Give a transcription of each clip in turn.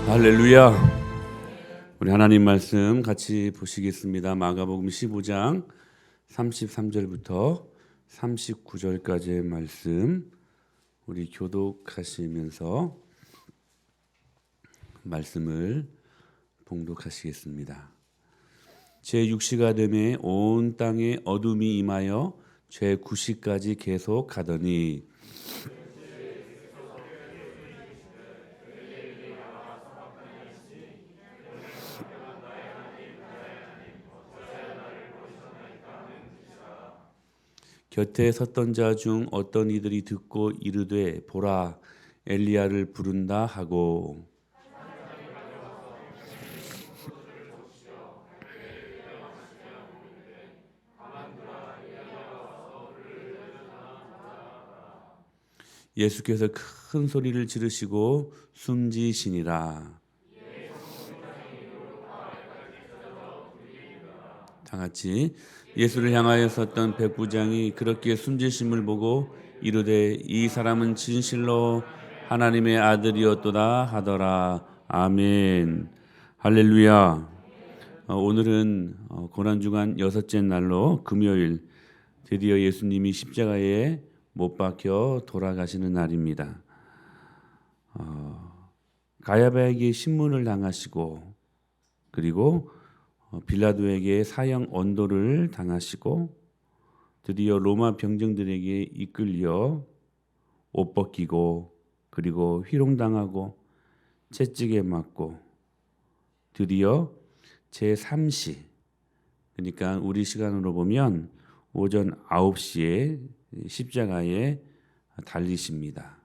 할렐루야. 우리 하나님 말씀 같이 보시겠습니다. 마가복음 15장 33절부터 39절까지의 말씀 우리 교독하시면서 말씀을 봉독하시겠습니다. 제6시가 되매 온 땅에 어둠이 임하여 제9시까지 계속 가더니 곁에 섰던 자 중 어떤 이들이 듣고 이르되 보라 엘리야를 부른다 하고 예수께서 큰 소리를 지르시고 숨지시니라. 다 같이 예수를 향하여 섰던 백부장이 그렇게 숨지심을 보고 이르되 이 사람은 진실로 하나님의 아들이었도다 하더라. 아멘. 할렐루야. 오늘은 고난주간 여섯째 날로 금요일 드디어 예수님이 십자가에 못 박혀 돌아가시는 날입니다. 가야바에게 신문을 당하시고 그리고 빌라도에게 사형 언도를 당하시고 드디어 로마 병정들에게 이끌려 옷 벗기고 그리고 희롱당하고 채찍에 맞고 드디어 제3시 그러니까 우리 시간으로 보면 오전 9시에 십자가에 달리십니다.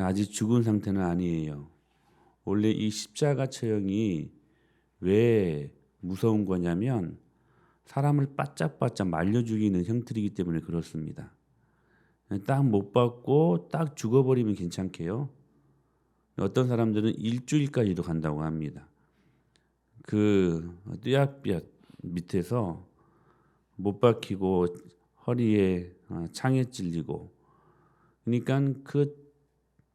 아직 죽은 상태는 아니에요. 원래 이 십자가 처형이 왜 무서운 거냐면 사람을 바짝바짝 말려 죽이는 형틀이기 때문에 그렇습니다. 딱 못 받고 딱 죽어버리면 괜찮게요. 어떤 사람들은 일주일까지도 간다고 합니다. 그 뙤약볕 밑에서 못 박히고 허리에 창에 찔리고 그러니까 그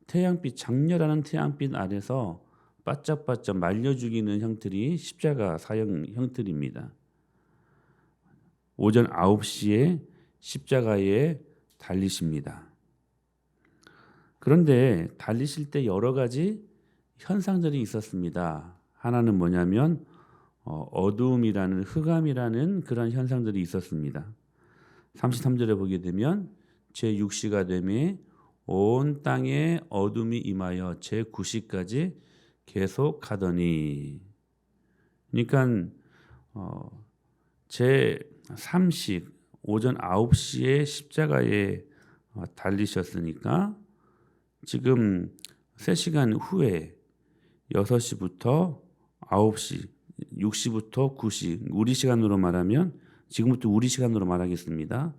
태양빛 장렬하는 태양빛 아래서 바짝바짝 말려 죽이는 형틀이 십자가 사형 형틀입니다. 오전 9시에 십자가에 달리십니다. 그런데 달리실 때 여러 가지 현상들이 있었습니다. 하나는 뭐냐면 어두움이라는 흑암이라는 그런 현상들이 있었습니다. 33절에 보게 되면 제6시가 되매 온 땅에 어둠이 임하여 제9시까지 계속 가더니 그러니까 제3시 오전 9시에 십자가에 달리셨으니까 지금 3시간 후에 6시부터 9시 6시부터 9시 우리 시간으로 말하면 지금부터 우리 시간으로 말하겠습니다.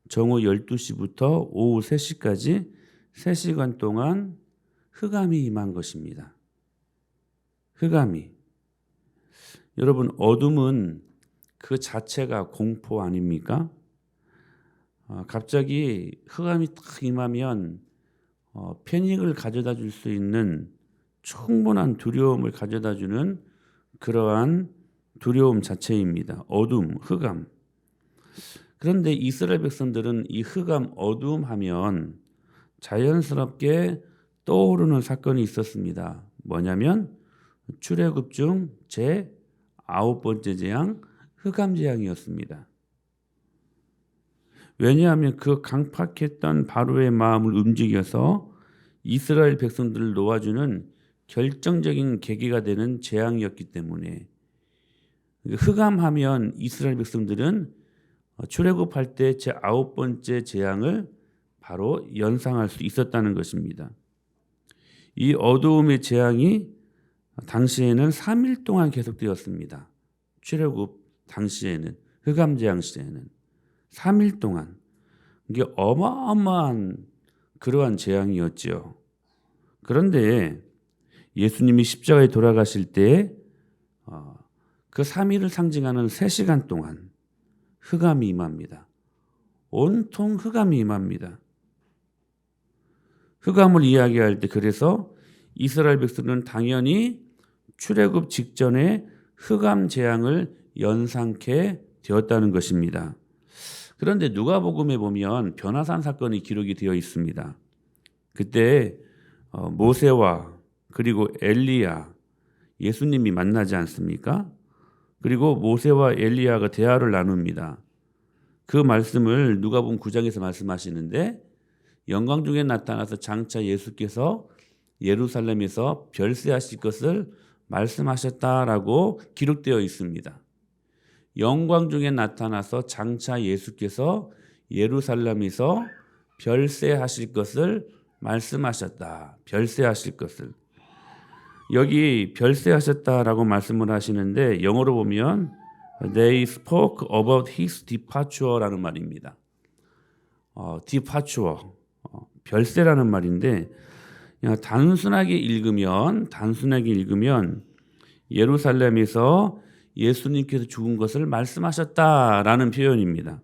정오 12시부터 오후 3시까지 3시간 동안 흑암이 임한 것입니다. 흑암이. 여러분 어둠은 그 자체가 공포 아닙니까? 갑자기 흑암이 딱 임하면 패닉을 가져다 줄 수 있는 충분한 두려움을 가져다 주는 그러한 두려움 자체입니다. 어둠, 흑암. 그런데 이스라엘 백성들은 이 흑암, 어둠 하면 자연스럽게 떠오르는 사건이 있었습니다. 뭐냐면 출애굽 중 제9번째 재앙 흑암 재앙이었습니다. 왜냐하면 그 강팍했던 바로의 마음을 움직여서 이스라엘 백성들을 놓아주는 결정적인 계기가 되는 재앙이었기 때문에 흑암하면 이스라엘 백성들은 출애굽할 때 제9번째 재앙을 바로 연상할 수 있었다는 것입니다. 이 어두움의 재앙이 당시에는 3일 동안 계속되었습니다. 출애굽 당시에는 흑암 재앙 시대에는 3일 동안 이게 어마어마한 그러한 재앙이었죠. 그런데 예수님이 십자가에 돌아가실 때 그 3일을 상징하는 3시간 동안 흑암이 임합니다. 온통 흑암이 임합니다. 흑암을 이야기할 때 그래서 이스라엘 백성은 당연히 출애굽 직전에 흑암 재앙을 연상케 되었다는 것입니다. 그런데 누가복음에 보면 변화산 사건이 기록이 되어 있습니다. 그때 모세와 그리고 엘리야, 예수님이 만나지 않습니까? 그리고 모세와 엘리야가 대화를 나눕니다. 그 말씀을 누가복음 9장에서 말씀하시는데 영광 중에 나타나서 장차 예수께서 예루살렘에서 별세하실 것을 말씀하셨다라고 기록되어 있습니다. 영광 중에 나타나서 장차 예수께서 예루살렘에서 별세하실 것을 말씀하셨다. 별세하실 것을. 여기 별세하셨다라고 말씀을 하시는데 영어로 보면 They spoke about his departure라는 말입니다. departure, 별세라는 말인데 그냥 단순하게 읽으면 예루살렘에서 예수님께서 죽은 것을 말씀하셨다라는 표현입니다.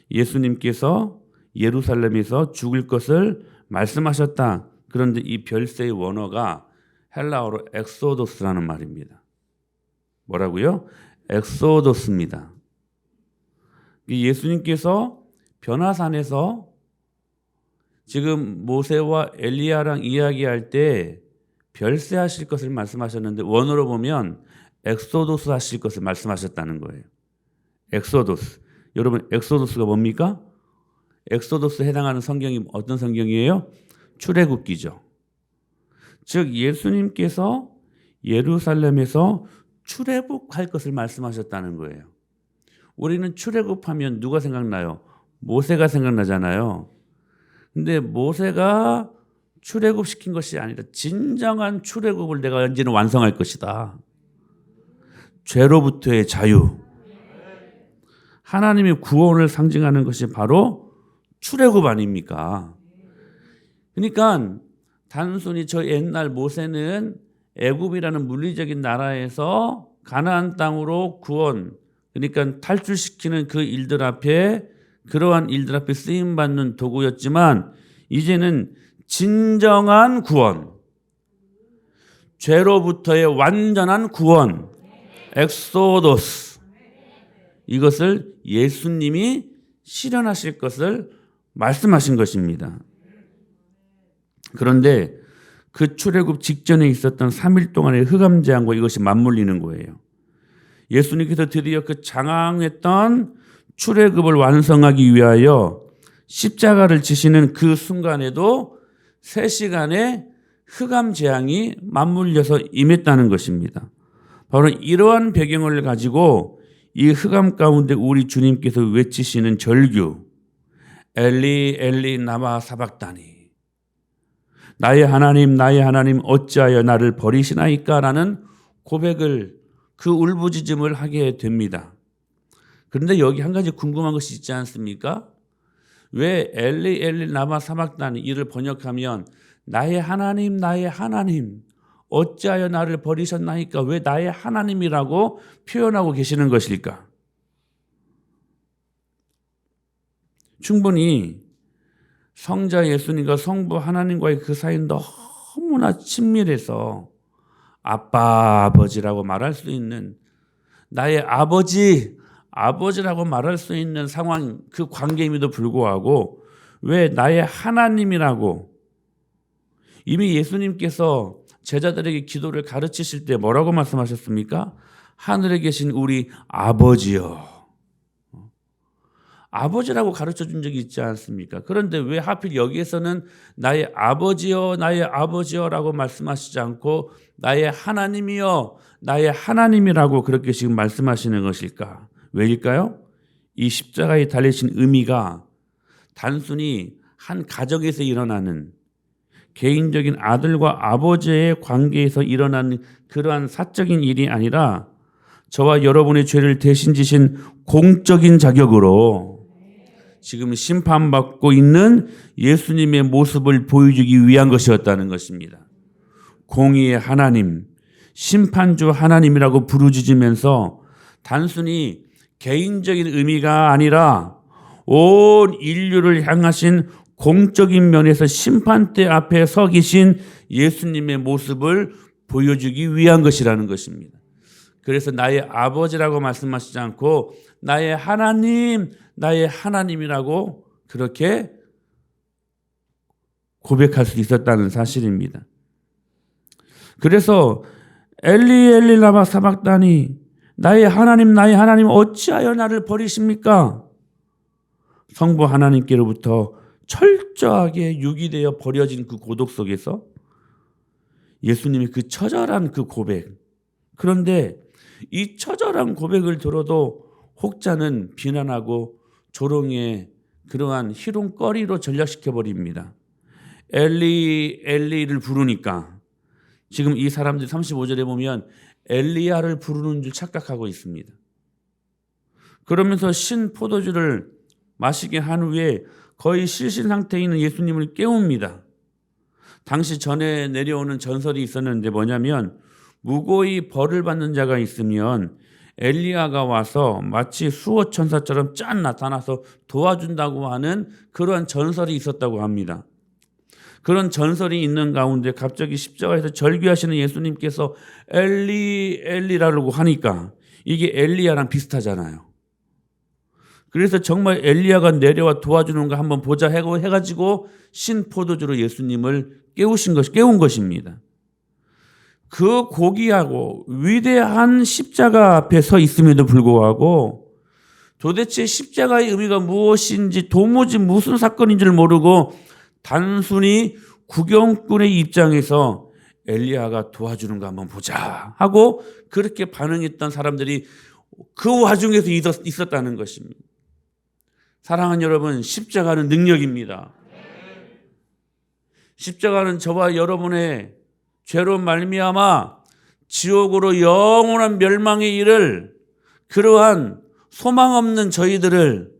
예수님께서 예루살렘에서 죽을 것을 말씀하셨다. 그런데 이 별세의 원어가 헬라어로 엑소도스라는 말입니다. 뭐라고요? 엑소도스입니다. 예수님께서 변화산에서 지금 모세와 엘리야랑 이야기할 때 별세하실 것을 말씀하셨는데 원어로 보면 엑소도스 하실 것을 말씀하셨다는 거예요. 엑소도스. 여러분 엑소도스가 뭡니까? 엑소도스에 해당하는 성경이 어떤 성경이에요? 출애굽기죠. 즉 예수님께서 예루살렘에서 출애굽할 것을 말씀하셨다는 거예요. 우리는 출애굽하면 누가 생각나요? 모세가 생각나잖아요. 근데 모세가 출애굽시킨 것이 아니라 진정한 출애굽을 내가 언제는 완성할 것이다. 죄로부터의 자유. 하나님의 구원을 상징하는 것이 바로 출애굽 아닙니까? 그러니까 단순히 저 옛날 모세는 애굽이라는 물리적인 나라에서 가나안 땅으로 구원, 그러니까 탈출시키는 그 일들 앞에 그러한 일들 앞에 쓰임받는 도구였지만 이제는 진정한 구원, 죄로부터의 완전한 구원, 엑소도스, 이것을 예수님이 실현하실 것을 말씀하신 것입니다. 그런데 그 출애굽 직전에 있었던 3일 동안의 흑암 재앙과 이것이 맞물리는 거예요. 예수님께서 드디어 그 장황했던 출애굽을 완성하기 위하여 십자가를 지시는 그 순간에도 3시간의 흑암 재앙이 맞물려서 임했다는 것입니다. 바로 이러한 배경을 가지고 이 흑암 가운데 우리 주님께서 외치시는 절규, 엘리 엘리 라마 사박다니, 나의 하나님 어찌하여 나를 버리시나이까 라는 고백을, 그 울부짖음을 하게 됩니다. 그런데 여기 한 가지 궁금한 것이 있지 않습니까? 왜 엘리 엘리 라마 사박다니 이를 번역하면 나의 하나님 어찌하여 나를 버리셨나이까, 왜 나의 하나님이라고 표현하고 계시는 것일까? 충분히 성자 예수님과 성부 하나님과의 그 사이는 너무나 친밀해서 아빠, 아버지라고 말할 수 있는, 나의 아버지라고 말할 수 있는 상황, 그 관계임에도 불구하고 왜 나의 하나님이라고, 이미 예수님께서 제자들에게 기도를 가르치실 때 뭐라고 말씀하셨습니까? 하늘에 계신 우리 아버지여. 아버지라고 가르쳐 준 적이 있지 않습니까? 그런데 왜 하필 여기에서는 나의 아버지여라고 말씀하시지 않고 나의 하나님이여, 나의 하나님이라고 그렇게 지금 말씀하시는 것일까? 왜일까요? 이 십자가에 달리신 의미가 단순히 한 가정에서 일어나는 개인적인 아들과 아버지의 관계에서 일어나는 그러한 사적인 일이 아니라 저와 여러분의 죄를 대신 지신 공적인 자격으로 지금 심판받고 있는 예수님의 모습을 보여주기 위한 것이었다는 것입니다. 공의의 하나님, 심판주 하나님이라고 부르짖으면서 단순히 개인적인 의미가 아니라 온 인류를 향하신 공적인 면에서 심판대 앞에 서 계신 예수님의 모습을 보여주기 위한 것이라는 것입니다. 그래서 나의 아버지라고 말씀하시지 않고 나의 하나님, 나의 하나님이라고 그렇게 고백할 수 있었다는 사실입니다. 그래서 엘리 엘리 라마 사박다니, 나의 하나님 어찌하여 나를 버리십니까? 성부 하나님께로부터 철저하게 유기되어 버려진 그 고독 속에서 예수님이 그 처절한 그 고백, 그런데 이 처절한 고백을 들어도 혹자는 비난하고 조롱의 그러한 희롱거리로 전락시켜 버립니다. 엘리 엘리를 부르니까 지금 이 사람들이 35절에 보면 엘리야를 부르는 줄 착각하고 있습니다. 그러면서 신 포도주를 마시게 한 후에 거의 실신 상태에 있는 예수님을 깨웁니다. 당시 전에 내려오는 전설이 있었는데 뭐냐면 무고히 벌을 받는 자가 있으면 엘리야가 와서 마치 수호 천사처럼 짠 나타나서 도와준다고 하는 그러한 전설이 있었다고 합니다. 그런 전설이 있는 가운데 갑자기 십자가에서 절규하시는 예수님께서 엘리 엘리라고 하니까 이게 엘리야랑 비슷하잖아요. 그래서 정말 엘리야가 내려와 도와주는 거 한번 보자 해가지고 신포도주로 예수님을 깨운 것입니다. 그 고귀하고 위대한 십자가 앞에 서 있음에도 불구하고 도대체 십자가의 의미가 무엇인지 도무지 무슨 사건인 줄 모르고 단순히 구경꾼의 입장에서 엘리야가 도와주는 거 한번 보자 하고 그렇게 반응했던 사람들이 그 와중에서 있었다는 것입니다. 사랑하는 여러분, 십자가는 능력입니다. 십자가는 저와 여러분의 죄로 말미암아 지옥으로 영원한 멸망에 이를 그러한 소망 없는 저희들을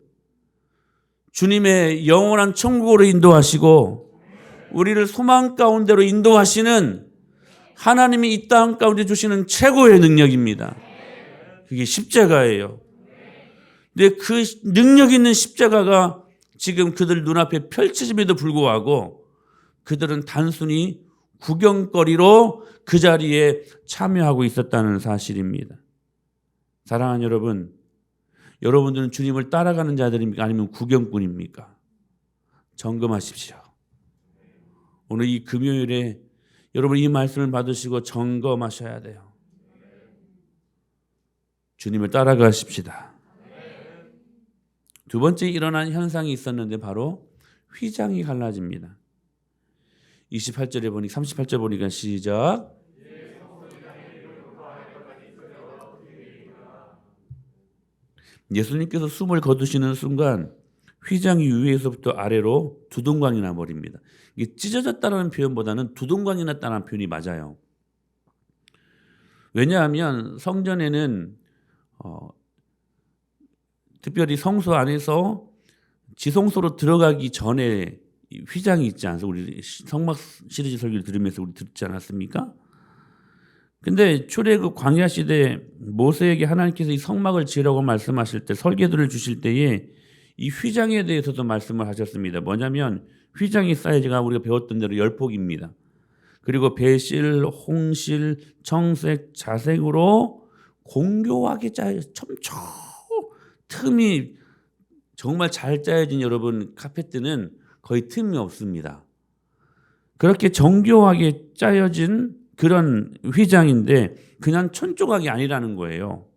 주님의 영원한 천국으로 인도하시고 우리를 소망 가운데로 인도하시는 하나님이 이 땅 가운데 주시는 최고의 능력입니다. 그게 십자가예요. 근데 그 능력 있는 십자가가 지금 그들 눈앞에 펼쳐짐에도 불구하고 그들은 단순히 구경거리로 그 자리에 참여하고 있었다는 사실입니다. 사랑하는 여러분, 여러분들은 주님을 따라가는 자들입니까? 아니면 구경꾼입니까? 점검하십시오. 오늘 이 금요일에 여러분 이 말씀을 받으시고 점검하셔야 돼요. 주님을 따라가십시다. 두 번째 일어난 현상이 있었는데 바로 휘장이 갈라집니다. 28절에 보니 38절 보니까 시작. 예수님께서 숨을 거두시는 순간 휘장이 위에서부터 아래로 두동강이 나버립니다. 이게 찢어졌다는 표현보다는 두동강이 났다는 표현이 맞아요. 왜냐하면 성전에는 특별히 성소 안에서 지성소로 들어가기 전에 휘장이 있지 않습니까? 우리 성막 시리즈 설교를 들으면서 우리 듣지 않았습니까? 근데 출애굽 광야 시대 모세에게 하나님께서 이 성막을 지으라고 말씀하실 때 설계도를 주실 때에 이 휘장에 대해서도 말씀을 하셨습니다. 뭐냐면 휘장의 사이즈가 우리가 배웠던 대로 10폭입니다. 그리고 배실, 홍실, 청색, 자색으로 공교하게 촘촘 틈이 정말 잘 짜여진 여러분 카페트는 거의 틈이 없습니다. 그렇게 정교하게 짜여진 그런 휘장인데 그냥 천조각이 아니라는 거예요.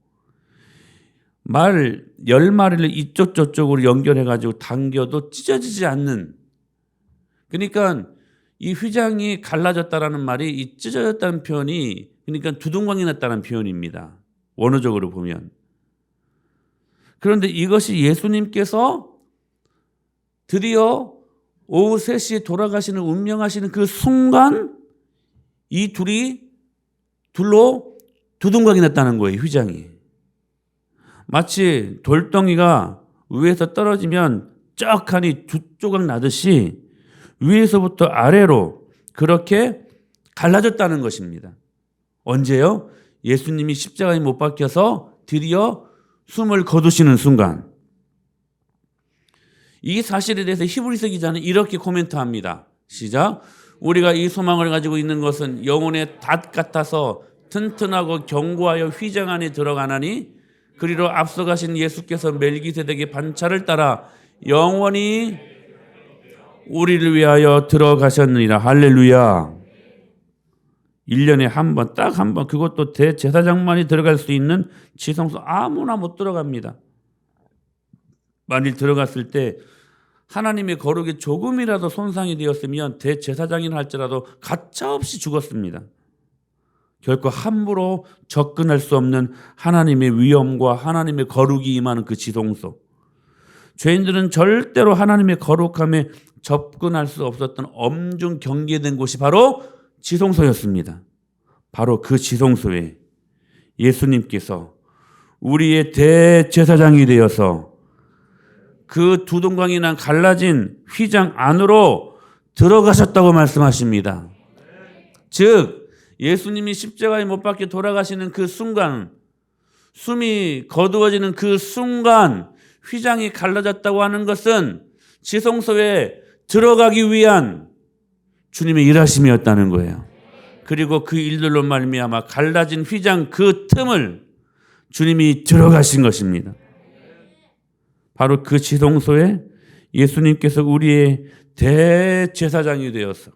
말 10마리를 이쪽 저쪽으로 연결해가지고 당겨도 찢어지지 않는, 그러니까 이 휘장이 갈라졌다라는 말이 이 찢어졌다는 표현이 그러니까 두동강이 났다는 표현입니다. 원어적으로 보면. 그런데 이것이 예수님께서 드디어 오후 3시에 돌아가시는 운명하시는 그 순간 이 둘로 두동강이 났다는 거예요. 휘장이. 마치 돌덩이가 위에서 떨어지면 쩍하니 두 조각 나듯이 위에서부터 아래로 그렇게 갈라졌다는 것입니다. 언제요? 예수님이 십자가에 못 박혀서 드디어 숨을 거두시는 순간. 이 사실에 대해서 히브리서 기자는 이렇게 코멘트합니다. 시작. 우리가 이 소망을 가지고 있는 것은 영혼의 닷 같아서 튼튼하고 견고하여 휘장 안에 들어가나니 그리로 앞서가신 예수께서 멜기세덱의 반차를 따라 영원히 우리를 위하여 들어가셨느니라. 할렐루야. 1년에 한 번, 딱 한 번, 그것도 대제사장만이 들어갈 수 있는 지성소 아무나 못 들어갑니다. 만일 들어갔을 때 하나님의 거룩에 조금이라도 손상이 되었으면 대제사장이나 할지라도 가차없이 죽었습니다. 결코 함부로 접근할 수 없는 하나님의 위엄과 하나님의 거룩이 임하는 그 지성소. 죄인들은 절대로 하나님의 거룩함에 접근할 수 없었던 엄중 경계된 곳이 바로 지성소였습니다. 바로 그 지성소에 예수님께서 우리의 대제사장이 되어서 그 두동강이 난 갈라진 휘장 안으로 들어가셨다고 말씀하십니다. 즉 예수님이 십자가에 못 박혀 돌아가시는 그 순간, 숨이 거두어지는 그 순간 휘장이 갈라졌다고 하는 것은 지성소에 들어가기 위한 주님의 일하심이었다는 거예요. 그리고 그 일들로 말미암아 갈라진 휘장 그 틈을 주님이 들어가신 것입니다. 바로 그 지성소에 예수님께서 우리의 대제사장이 되어서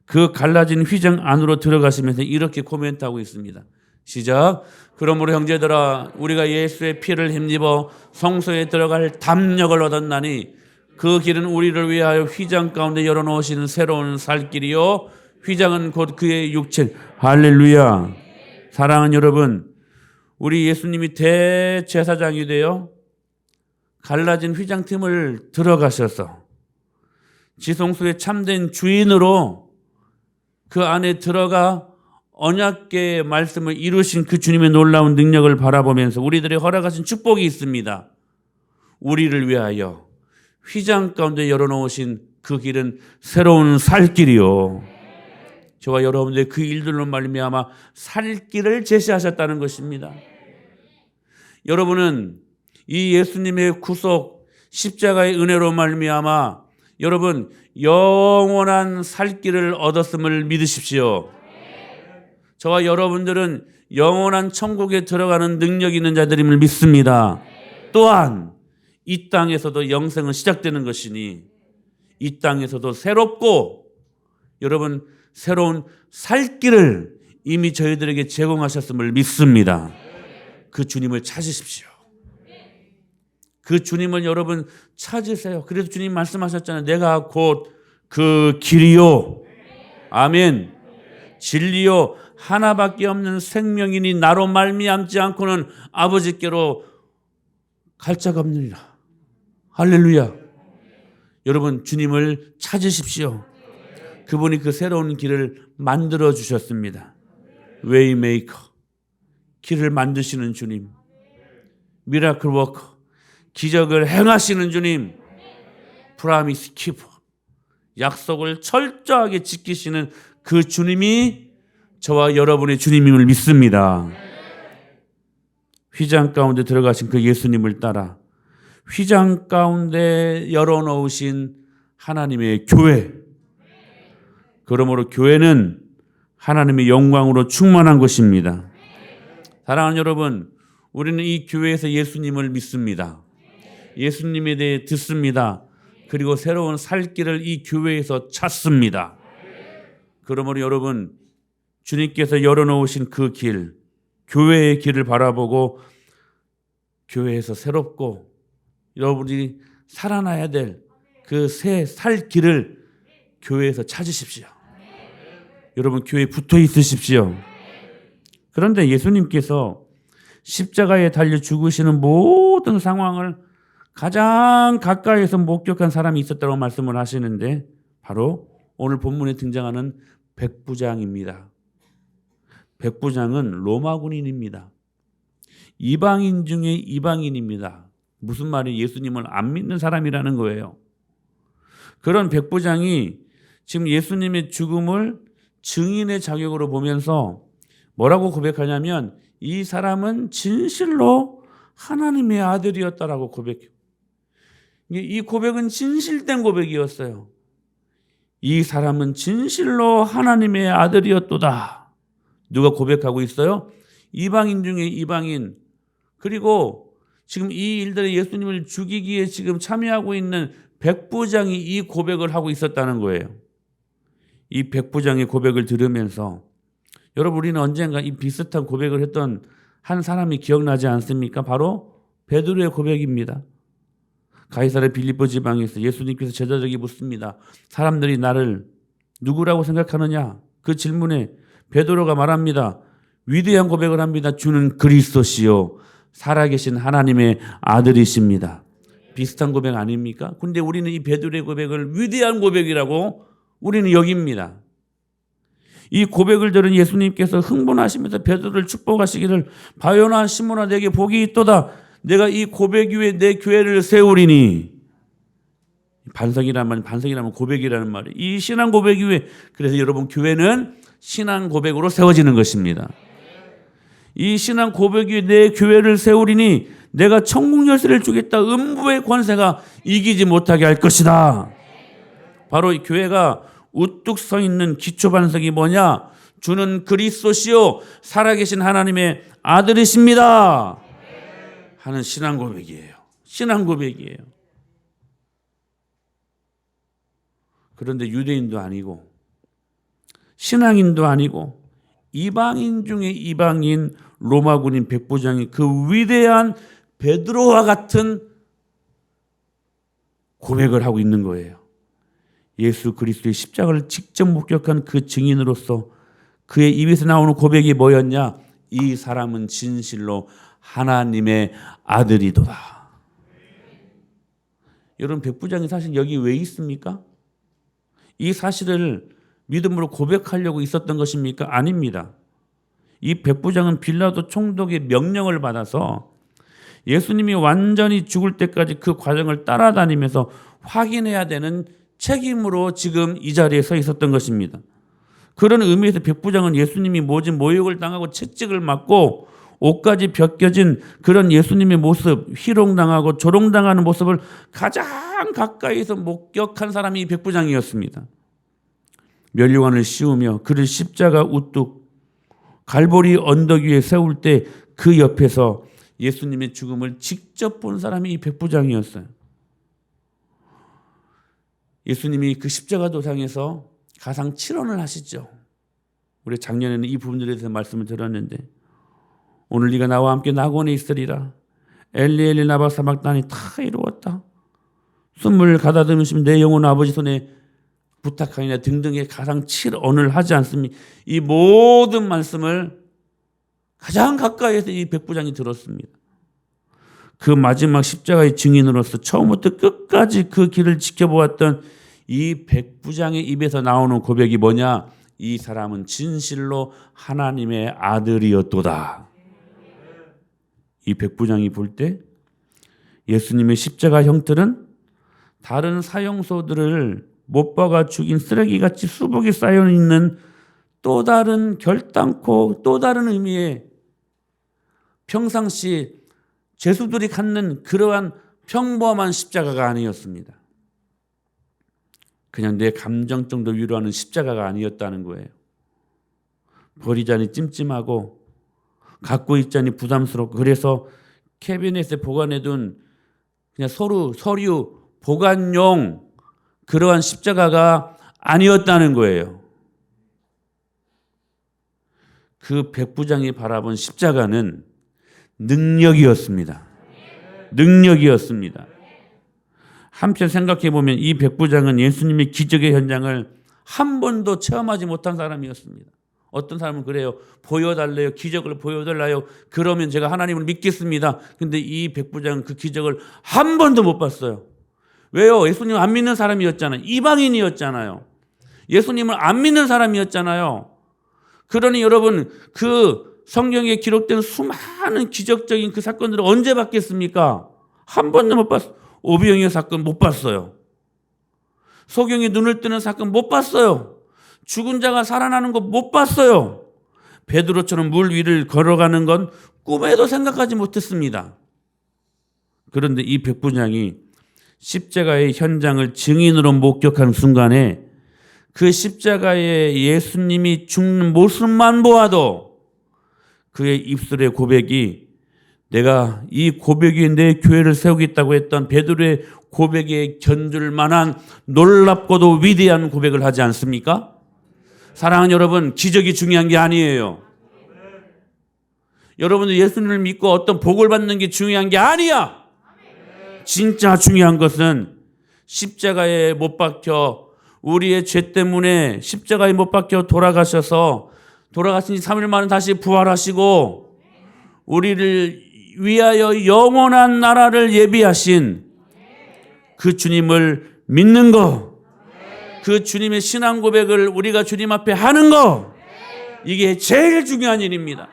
그 갈라진 휘장 안으로 들어가시면서 이렇게 코멘트하고 있습니다. 시작. 그러므로 형제들아 우리가 예수의 피를 힘입어 성소에 들어갈 담력을 얻었나니 그 길은 우리를 위하여 휘장 가운데 열어놓으시는 새로운 살 길이요 휘장은 곧 그의 육체. 할렐루야. 사랑하는 여러분, 우리 예수님이 대제사장이 되어 갈라진 휘장 틈을 들어가셔서 지성소의 참된 주인으로 그 안에 들어가 언약궤의 말씀을 이루신 그 주님의 놀라운 능력을 바라보면서 우리들의 허락하신 축복이 있습니다. 우리를 위하여 휘장 가운데 열어놓으신 그 길은 새로운 살 길이요. 저와 여러분들 그 일들로 말미암아 살 길을 제시하셨다는 것입니다. 여러분은 이 예수님의 구속 십자가의 은혜로 말미암아 여러분 영원한 살 길을 얻었음을 믿으십시오. 저와 여러분들은 영원한 천국에 들어가는 능력이 있는 자들임을 믿습니다. 또한 이 땅에서도 영생은 시작되는 것이니 이 땅에서도 새롭고 여러분 새로운 살 길을 이미 저희들에게 제공하셨음을 믿습니다. 그 주님을 찾으십시오. 그 주님을 여러분 찾으세요. 그래서 주님 말씀하셨잖아요. 내가 곧 그 길이요. 아멘. 진리요. 하나밖에 없는 생명이니 나로 말미암지 않고는 아버지께로 갈 자가 없느니라. 할렐루야. 여러분 주님을 찾으십시오. 그분이 그 새로운 길을 만들어 주셨습니다. 웨이메이커. 길을 만드시는 주님. 미라클 워커. 기적을 행하시는 주님. 프라미스 키퍼. 약속을 철저하게 지키시는 그 주님이 저와 여러분의 주님임을 믿습니다. 휘장 가운데 들어가신 그 예수님을 따라 휘장 가운데 열어놓으신 하나님의 교회. 그러므로 교회는 하나님의 영광으로 충만한 것입니다. 사랑하는 여러분, 우리는 이 교회에서 예수님을 믿습니다. 예수님에 대해 듣습니다. 그리고 새로운 살 길을 이 교회에서 찾습니다. 그러므로 여러분, 주님께서 열어놓으신 그 길, 교회의 길을 바라보고 교회에서 새롭고 여러분이 살아나야 될 그 새 살 길을 교회에서 찾으십시오. 여러분 교회에 붙어 있으십시오. 그런데 예수님께서 십자가에 달려 죽으시는 모든 상황을 가장 가까이에서 목격한 사람이 있었다고 말씀을 하시는데 바로 오늘 본문에 등장하는 백부장입니다. 백부장은 로마 군인입니다. 이방인 중에 이방인입니다. 무슨 말이 예수님을 안 믿는 사람이라는 거예요. 그런 백부장이 지금 예수님의 죽음을 증인의 자격으로 보면서 뭐라고 고백하냐면 이 사람은 진실로 하나님의 아들이었다라고 고백해요. 이 고백은 진실된 고백이었어요. 이 사람은 진실로 하나님의 아들이었도다. 누가 고백하고 있어요? 이방인 중에 이방인. 그리고 지금 이 일들에 예수님을 죽이기에 지금 참여하고 있는 백부장이 이 고백을 하고 있었다는 거예요. 이 백부장의 고백을 들으면서 여러분, 우리는 언젠가 이 비슷한 고백을 했던 한 사람이 기억나지 않습니까? 바로 베드로의 고백입니다. 가이사랴 빌립보 지방에서 예수님께서 제자들에게 묻습니다. 사람들이 나를 누구라고 생각하느냐? 그 질문에 베드로가 말합니다. 위대한 고백을 합니다. 주는 그리스도시요 살아계신 하나님의 아들이십니다. 비슷한 고백 아닙니까? 근데 우리는 이 베드로의 고백을 위대한 고백이라고 우리는 여깁니다. 이 고백을 들은 예수님께서 흥분하시면서 베드로를 축복하시기를 바요나 시몬아 내게 복이 있도다. 내가 이 고백 위에 내 교회를 세우리니. 반석이라면 고백이라는 말이에요. 이 신앙 고백 위에, 그래서 여러분 교회는 신앙 고백으로 세워지는 것입니다. 이 신앙 고백 위에 내 교회를 세우리니 내가 천국 열쇠를 주겠다. 음부의 권세가 이기지 못하게 할 것이다. 바로 이 교회가 우뚝 서 있는 기초 반석이 뭐냐? 주는 그리스도시요 살아계신 하나님의 아들이십니다 하는 신앙 고백이에요. 신앙 고백이에요. 그런데 유대인도 아니고 신앙인도 아니고 이방인 중에 이방인 로마 군인 백부장이 그 위대한 베드로와 같은 고백을 하고 있는 거예요. 예수 그리스도의 십자가를 직접 목격한 그 증인으로서 그의 입에서 나오는 고백이 뭐였냐? 이 사람은 진실로 하나님의 아들이도다. 여러분, 백부장이 사실 여기 왜 있습니까? 이 사실을 믿음으로 고백하려고 있었던 것입니까? 아닙니다. 이 백부장은 빌라도 총독의 명령을 받아서 예수님이 완전히 죽을 때까지 그 과정을 따라다니면서 확인해야 되는 책임으로 지금 이 자리에 서 있었던 것입니다. 그런 의미에서 백부장은 예수님이 모진 모욕을 당하고 채찍을 맞고 옷까지 벗겨진 그런 예수님의 모습, 희롱당하고 조롱당하는 모습을 가장 가까이서 목격한 사람이 이 백부장이었습니다. 면류관을 씌우며 그를 십자가 우뚝 갈보리 언덕 위에 세울 때 그 옆에서 예수님의 죽음을 직접 본 사람이 이 백부장이었어요. 예수님이 그 십자가 도상에서 가상 7언을 하시죠. 우리 작년에는 이 부분들에 대해서 말씀을 드렸는데 오늘 네가 나와 함께 낙원에 있으리라. 엘리 엘리 라마 사박다니 다 이루었다. 숨을 가다듬으시면 내 영혼 아버지 손에 부탁하니라 등등의 가상 7언을 하지 않습니까? 이 모든 말씀을 가장 가까이에서 이 백부장이 들었습니다. 그 마지막 십자가의 증인으로서 처음부터 끝까지 그 길을 지켜보았던 이 백부장의 입에서 나오는 고백이 뭐냐? 이 사람은 진실로 하나님의 아들이었도다. 이 백부장이 볼 때 예수님의 십자가 형틀은 다른 사형소들을 못 박아 죽인 쓰레기같이 수북이 쌓여 있는 또 다른 결단코 또 다른 의미의 평상시 죄수들이 갖는 그러한 평범한 십자가가 아니었습니다. 그냥 내 감정 정도 위로하는 십자가가 아니었다는 거예요. 버리자니 찜찜하고 갖고 있자니 부담스럽고 그래서 캐비넷에 보관해둔 그냥 서류 보관용 그러한 십자가가 아니었다는 거예요. 그 백부장이 바라본 십자가는 능력이었습니다. 능력이었습니다. 한편 생각해 보면 이 백부장은 예수님의 기적의 현장을 한 번도 체험하지 못한 사람이었습니다. 어떤 사람은 그래요. 보여달래요. 기적을 보여달라요. 그러면 제가 하나님을 믿겠습니다. 근데 이 백부장은 그 기적을 한 번도 못 봤어요. 왜요? 예수님 안 믿는 사람이었잖아요. 이방인이었잖아요. 예수님을 안 믿는 사람이었잖아요. 그러니 여러분 그 성경에 기록된 수많은 기적적인 그 사건들을 언제 봤겠습니까? 한 번도 못 봤어요. 오병이어 사건 못 봤어요. 소경이 눈을 뜨는 사건 못 봤어요. 죽은 자가 살아나는 거 못 봤어요. 베드로처럼 물 위를 걸어가는 건 꿈에도 생각하지 못했습니다. 그런데 이 백부장이 십자가의 현장을 증인으로 목격한 순간에 그 십자가에 예수님이 죽는 모습만 보아도 그의 입술의 고백이, 내가 이 고백이 내 교회를 세우겠다고 했던 베드로의 고백에 견줄 만한 놀랍고도 위대한 고백을 하지 않습니까? 사랑하는 여러분, 기적이 중요한 게 아니에요. 여러분들 예수님을 믿고 어떤 복을 받는 게 중요한 게 아니야. 진짜 중요한 것은 십자가에 못 박혀 우리의 죄 때문에 십자가에 못 박혀 돌아가신 지 3일 만에 다시 부활하시고 우리를 위하여 영원한 나라를 예비하신 그 주님을 믿는 거, 그 주님의 신앙 고백을 우리가 주님 앞에 하는 거, 이게 제일 중요한 일입니다.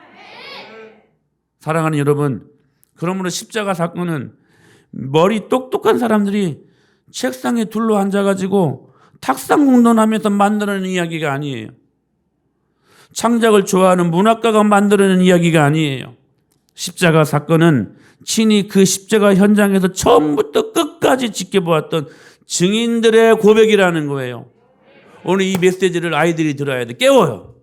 사랑하는 여러분, 그러므로 십자가 사건은 머리 똑똑한 사람들이 책상에 둘러 앉아가지고 탁상공론하면서 만들어내는 이야기가 아니에요. 창작을 좋아하는 문학가가 만들어내는 이야기가 아니에요. 십자가 사건은 친히 그 십자가 현장에서 처음부터 끝까지 지켜보았던 증인들의 고백이라는 거예요. 오늘 이 메시지를 아이들이 들어야 돼. 깨워요.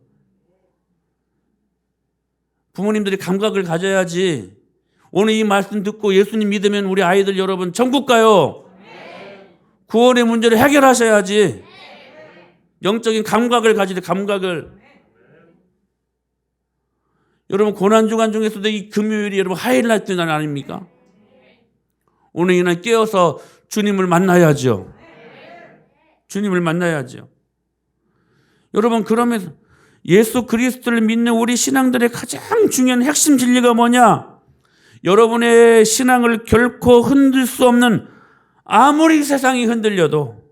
부모님들이 감각을 가져야지. 오늘 이 말씀 듣고 예수님 믿으면 우리 아이들 여러분 천국 가요. 구원의 문제를 해결하셔야지. 영적인 감각을 가지되 감각을. 여러분 고난주간 중에서도 이 금요일이 여러분 하이라이트 날 아닙니까? 오늘 이날 깨어서 주님을 만나야죠. 주님을 만나야죠. 여러분 그러면서 예수 그리스도를 믿는 우리 신앙들의 가장 중요한 핵심 진리가 뭐냐? 여러분의 신앙을 결코 흔들 수 없는, 아무리 세상이 흔들려도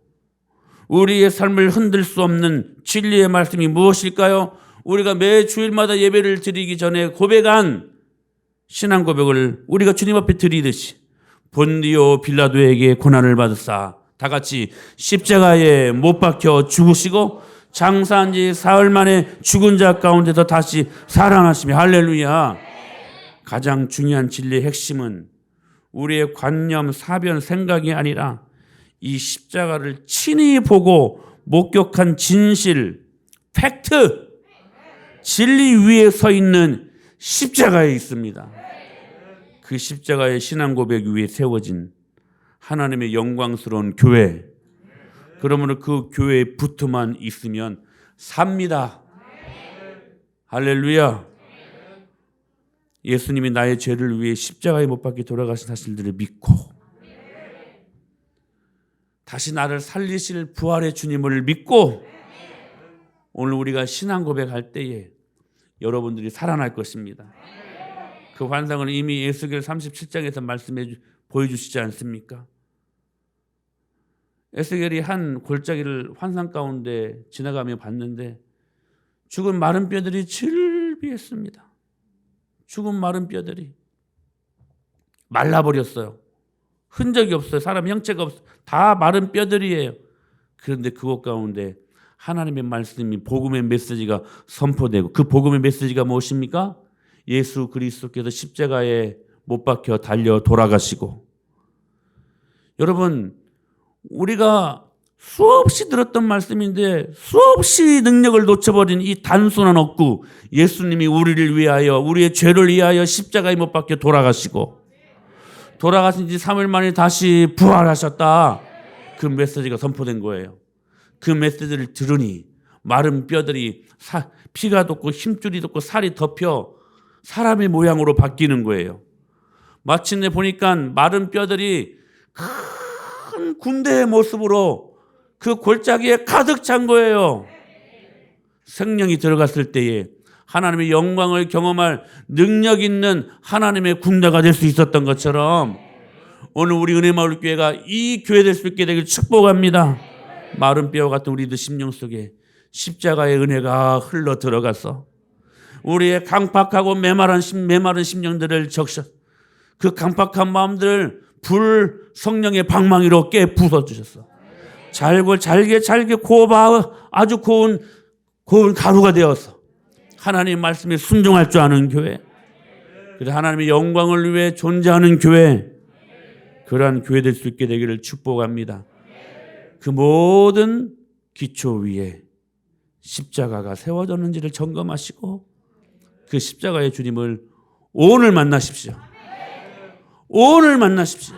우리의 삶을 흔들 수 없는 진리의 말씀이 무엇일까요? 우리가 매 주일마다 예배를 드리기 전에 고백한 신앙 고백을 우리가 주님 앞에 드리듯이, 본디오 빌라도에게 고난을 받으사 다 같이 십자가에 못 박혀 죽으시고 장사한 지 사흘 만에 죽은 자 가운데서 다시 살아나시며, 할렐루야. 가장 중요한 진리의 핵심은 우리의 관념, 사변, 생각이 아니라 이 십자가를 친히 보고 목격한 진실, 팩트, 진리 위에 서 있는 십자가에 있습니다. 그 십자가의 신앙 고백 위에 세워진 하나님의 영광스러운 교회, 그러므로 그 교회에 붙어만 있으면 삽니다. 할렐루야. 예수님이 나의 죄를 위해 십자가에 못 박혀 돌아가신 사실들을 믿고 다시 나를 살리실 부활의 주님을 믿고 오늘 우리가 신앙 고백할 때에 여러분들이 살아날 것입니다. 그 환상을 이미 에스겔 37장에서 말씀해 보여주시지 않습니까? 에스겔이 한 골짜기를 환상 가운데 지나가며 봤는데 죽은 마른 뼈들이 질비했습니다. 죽은 마른 뼈들이 말라버렸어요. 흔적이 없어요. 사람 형체가 없어요. 다 마른 뼈들이에요. 그런데 그곳 가운데 하나님의 말씀이, 복음의 메시지가 선포되고, 그 복음의 메시지가 무엇입니까? 예수 그리스도께서 십자가에 못 박혀 달려 돌아가시고, 여러분 우리가 수없이 들었던 말씀인데 수없이 능력을 놓쳐버린 이 단순한 억구, 예수님이 우리를 위하여, 우리의 죄를 위하여 십자가에 못 박혀 돌아가시고 돌아가신 지 3일 만에 다시 부활하셨다. 그 메시지가 선포된 거예요. 그 메시지를 들으니 마른 뼈들이 피가 돋고 힘줄이 돋고 살이 덮여 사람의 모양으로 바뀌는 거예요. 마침내 보니까 마른 뼈들이 큰 군대의 모습으로 그 골짜기에 가득 찬 거예요. 생명이 들어갔을 때에 하나님의 영광을 경험할 능력 있는 하나님의 군대가 될 수 있었던 것처럼 오늘 우리 은혜마을교회가 이 교회 될 수 있게 되길 축복합니다. 마른 뼈와 같은 우리들 심령 속에 십자가의 은혜가 흘러 들어가서 우리의 강팍하고 메마른 심령들을 적셔 그 강팍한 마음들을 불 성령의 방망이로 깨 부숴주셨어. 잘게 고와 아주 고운 가루가 되어서 하나님의 말씀에 순종할 줄 아는 교회, 그래서 하나님의 영광을 위해 존재하는 교회, 그러한 교회 될 수 있게 되기를 축복합니다. 그 모든 기초 위에 십자가가 세워졌는지를 점검하시고 그 십자가의 주님을 오늘 만나십시오. 오늘 만나십시오.